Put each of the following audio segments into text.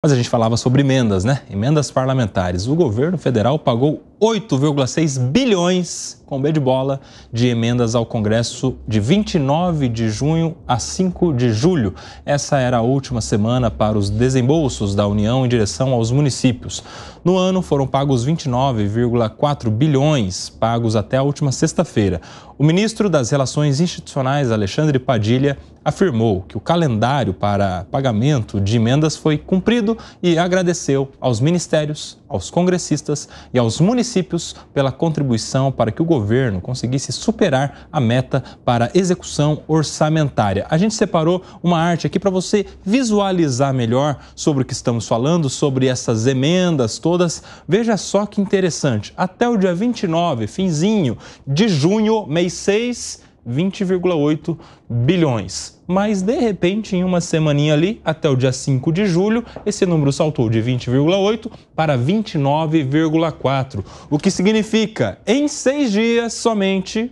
Mas a gente falava sobre emendas, né? Emendas parlamentares. O governo federal pagou 8,6 bilhões, com B de bola, de emendas ao Congresso de 29 de junho a 5 de julho. Essa era a última semana para os desembolsos da União em direção aos municípios. No ano, foram pagos 29,4 bilhões, pagos até a última sexta-feira. O ministro das Relações Institucionais, Alexandre Padilha, afirmou que o calendário para pagamento de emendas foi cumprido e agradeceu aos ministérios, aos congressistas e aos municípios pela contribuição para que o governo conseguisse superar a meta para execução orçamentária. A gente separou uma arte aqui para você visualizar melhor sobre o que estamos falando, sobre essas emendas todas. Veja só que interessante, até o dia 29, finzinho de junho, mês 6, 20,8 bilhões. Mas, de repente, em uma semaninha ali, até o dia 5 de julho, esse número saltou de 20,8 para 29,4. O que significa, em 6 dias somente,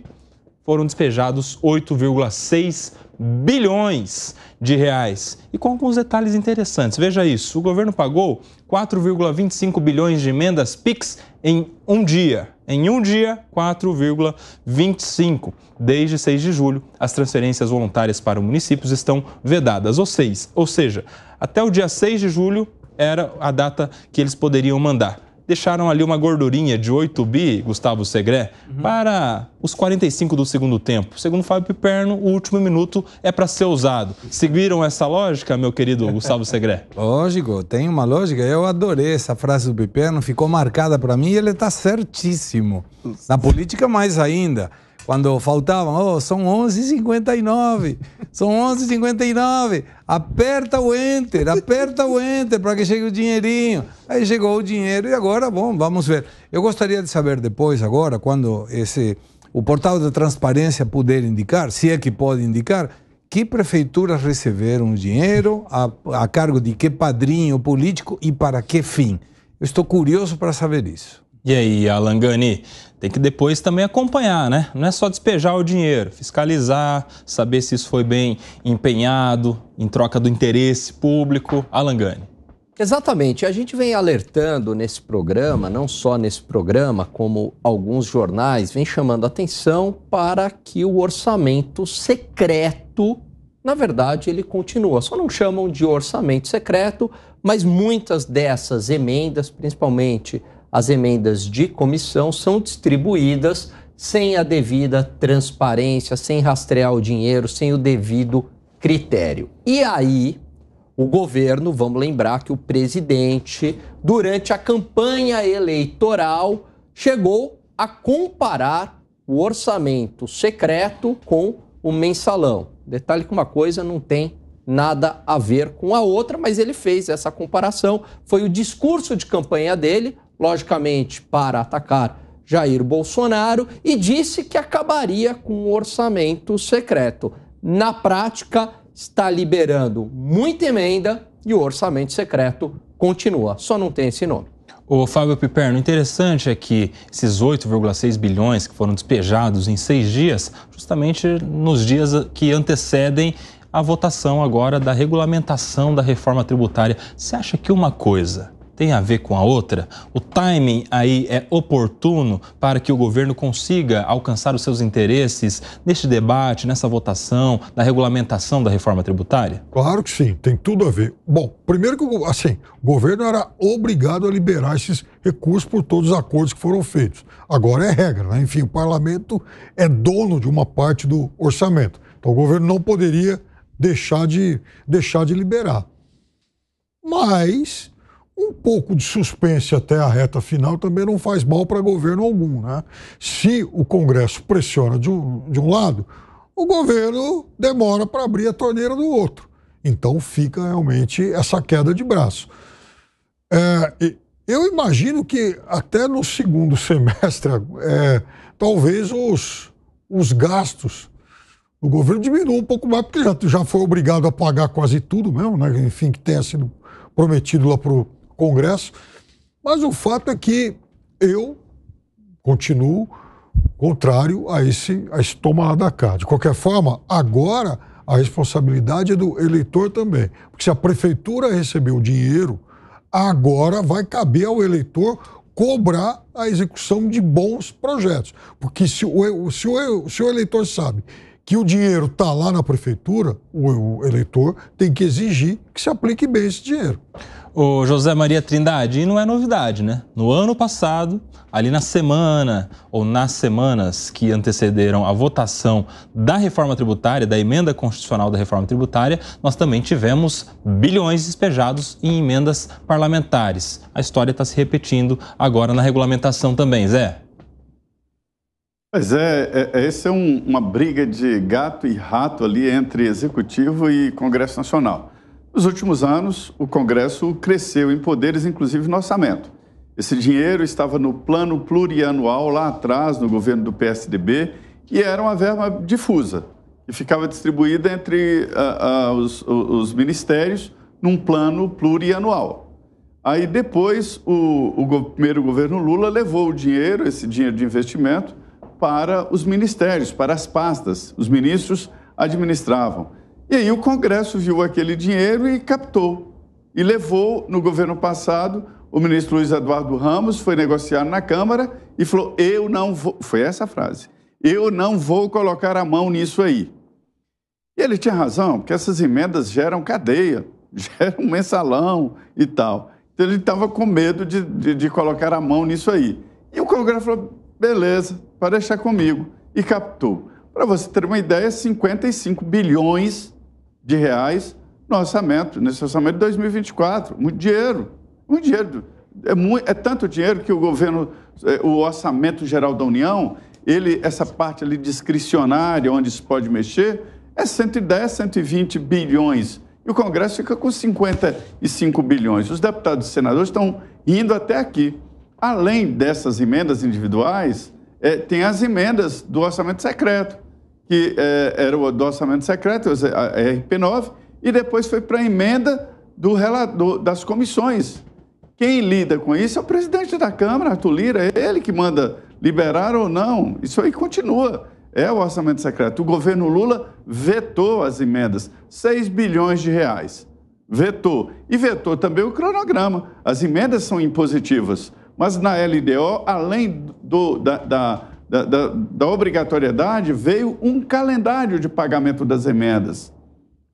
foram despejados 8,6 bilhões de reais. E com alguns detalhes interessantes. Veja isso, o governo pagou 4,25 bilhões de emendas PIX em um dia. Em um dia, 4,25. Desde 6 de julho, as transferências voluntárias para municípios estão vedadas. Ou seja, até o dia 6 de julho era a data que eles poderiam mandar. Deixaram ali uma gordurinha de 8 bi, Gustavo Segré, para os 45 do segundo tempo. Segundo Fábio Piperno, o último minuto é para ser usado. Seguiram essa lógica, meu querido Gustavo Segré? Lógico, tem uma lógica. Eu adorei essa frase do Piperno, ficou marcada para mim e ele está certíssimo. Na política, mais ainda. Quando faltavam, são 11h59, são 11h59, aperta o enter para que chegue o dinheirinho. Aí chegou o dinheiro e agora, bom, vamos ver. Eu gostaria de saber depois, agora, quando o portal da transparência puder indicar, se é que pode indicar, que prefeituras receberam o dinheiro, a cargo de que padrinho político e para que fim. Eu estou curioso para saber isso. E aí, Alan Gani, tem que depois também acompanhar, né? Não é só despejar o dinheiro, fiscalizar, saber se isso foi bem empenhado, em troca do interesse público. Alan Gani. Exatamente. A gente vem alertando nesse programa, não só nesse programa, como alguns jornais, vem chamando atenção para que o orçamento secreto, na verdade, ele continua. Só não chamam de orçamento secreto, mas muitas dessas emendas, principalmente as emendas de comissão, são distribuídas sem a devida transparência, sem rastrear o dinheiro, sem o devido critério. E aí, o governo, vamos lembrar que o presidente, durante a campanha eleitoral, chegou a comparar o orçamento secreto com o mensalão. Detalhe que uma coisa não tem nada a ver com a outra, mas ele fez essa comparação. Foi o discurso de campanha dele, logicamente para atacar Jair Bolsonaro, e disse que acabaria com o orçamento secreto. Na prática, está liberando muita emenda e o orçamento secreto continua, só não tem esse nome. Ô Fábio Piperno, interessante é que esses 8,6 bilhões que foram despejados em 6 dias, justamente nos dias que antecedem a votação agora da regulamentação da reforma tributária. Você acha que uma coisa tem a ver com a outra? O timing aí é oportuno para que o governo consiga alcançar os seus interesses neste debate, nessa votação, da regulamentação da reforma tributária? Claro que sim, tem tudo a ver. Bom, primeiro que o governo era obrigado a liberar esses recursos por todos os acordos que foram feitos. Agora é regra, né? Enfim, o parlamento é dono de uma parte do orçamento. Então o governo não poderia deixar de liberar. Mas um pouco de suspense até a reta final também não faz mal para governo algum, né? Se o Congresso pressiona de um lado, o governo demora para abrir a torneira do outro. Então fica realmente essa queda de braço. Eu imagino que até no segundo semestre, talvez os gastos do governo diminuam um pouco mais, porque já foi obrigado a pagar quase tudo mesmo, né? Enfim, que tenha sido prometido lá para o Congresso, mas o fato é que eu continuo contrário a esse tomar da cá. De qualquer forma, agora a responsabilidade é do eleitor também, porque se a prefeitura recebeu dinheiro Agora vai caber ao eleitor cobrar a execução de bons projetos. Porque se o eleitor sabe que o dinheiro está lá na prefeitura, o eleitor tem que exigir que se aplique bem esse dinheiro. Ô José Maria Trindade, e não é novidade, né? No ano passado, ali na semana ou nas semanas que antecederam a votação da reforma tributária, da emenda constitucional da reforma tributária, nós também tivemos bilhões despejados em emendas parlamentares. A história está se repetindo agora na regulamentação também, Zé. Pois essa é uma briga de gato e rato ali entre Executivo e Congresso Nacional. Nos últimos anos, o Congresso cresceu em poderes, inclusive no orçamento. Esse dinheiro estava no plano plurianual lá atrás, no governo do PSDB, e era uma verba difusa, que ficava distribuída entre os ministérios num plano plurianual. Aí depois, o primeiro governo Lula levou o dinheiro, esse dinheiro de investimento, para os ministérios, para as pastas. Os ministros administravam. E aí o Congresso viu aquele dinheiro e captou. E levou, no governo passado, o ministro Luiz Eduardo Ramos foi negociar na Câmara e falou, eu não vou... Foi essa a frase. Eu não vou colocar a mão nisso aí. E ele tinha razão, porque essas emendas geram cadeia, geram mensalão e tal. Então ele estava com medo de colocar a mão nisso aí. E o Congresso falou, beleza, pode deixar comigo. E captou. Para você ter uma ideia, 55 bilhões de reais no orçamento, nesse orçamento de 2024. Muito dinheiro, muito dinheiro. É tanto dinheiro que o Orçamento Geral da União, essa parte ali discricionária, onde se pode mexer, é 110, 120 bilhões. E o Congresso fica com 55 bilhões. Os deputados e senadores estão indo até aqui. Além dessas emendas individuais, tem as emendas do orçamento secreto, que era o do orçamento secreto, a RP9, e depois foi para a emenda das comissões. Quem lida com isso é o presidente da Câmara, Arthur Lira, é ele que manda liberar ou não. Isso aí continua, é o orçamento secreto. O governo Lula vetou as emendas, 6 bilhões de reais. Vetou. E vetou também o cronograma. As emendas são impositivas, mas na LDO, além da obrigatoriedade, veio um calendário de pagamento das emendas.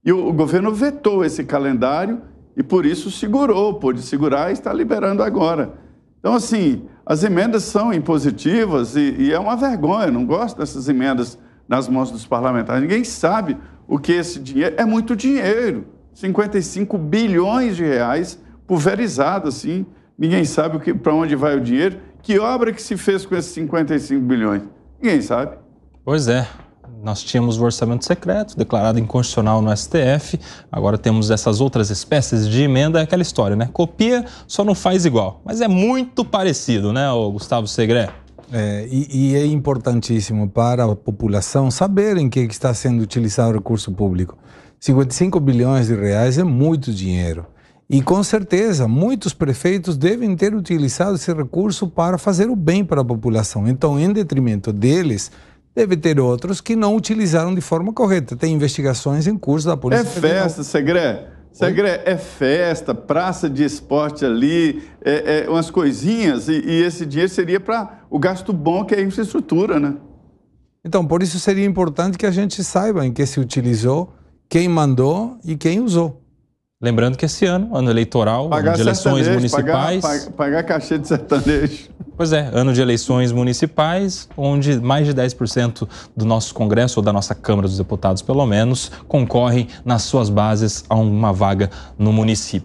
E o governo vetou esse calendário e, por isso, pôde segurar e está liberando agora. Então, assim, as emendas são impositivas e é uma vergonha. Eu não gosto dessas emendas nas mãos dos parlamentares. Ninguém sabe o que esse dinheiro... É muito dinheiro. 55 bilhões de reais pulverizado, assim. Ninguém sabe para onde vai o dinheiro. Que obra que se fez com esses 55 bilhões? Ninguém sabe. Pois é. Nós tínhamos o orçamento secreto, declarado inconstitucional no STF. Agora temos essas outras espécies de emenda. É aquela história, né? Copia, só não faz igual. Mas é muito parecido, né, Gustavo Segré? E é importantíssimo para a população saber em que está sendo utilizado o recurso público. 55 bilhões de reais é muito dinheiro. E, com certeza, muitos prefeitos devem ter utilizado esse recurso para fazer o bem para a população. Então, em detrimento deles, deve ter outros que não utilizaram de forma correta. Tem investigações em curso da Polícia Federal. Festa, Segré. Segré, é festa, praça de esporte ali, umas coisinhas, e esse dinheiro seria para o gasto bom, que é a infraestrutura, né? Então, por isso seria importante que a gente saiba em que se utilizou, quem mandou e quem usou. Lembrando que esse ano eleitoral, ano de eleições municipais... Pagar cachê de sertanejo. Pois é, ano de eleições municipais, onde mais de 10% do nosso Congresso, ou da nossa Câmara dos Deputados, pelo menos, concorrem nas suas bases a uma vaga no município.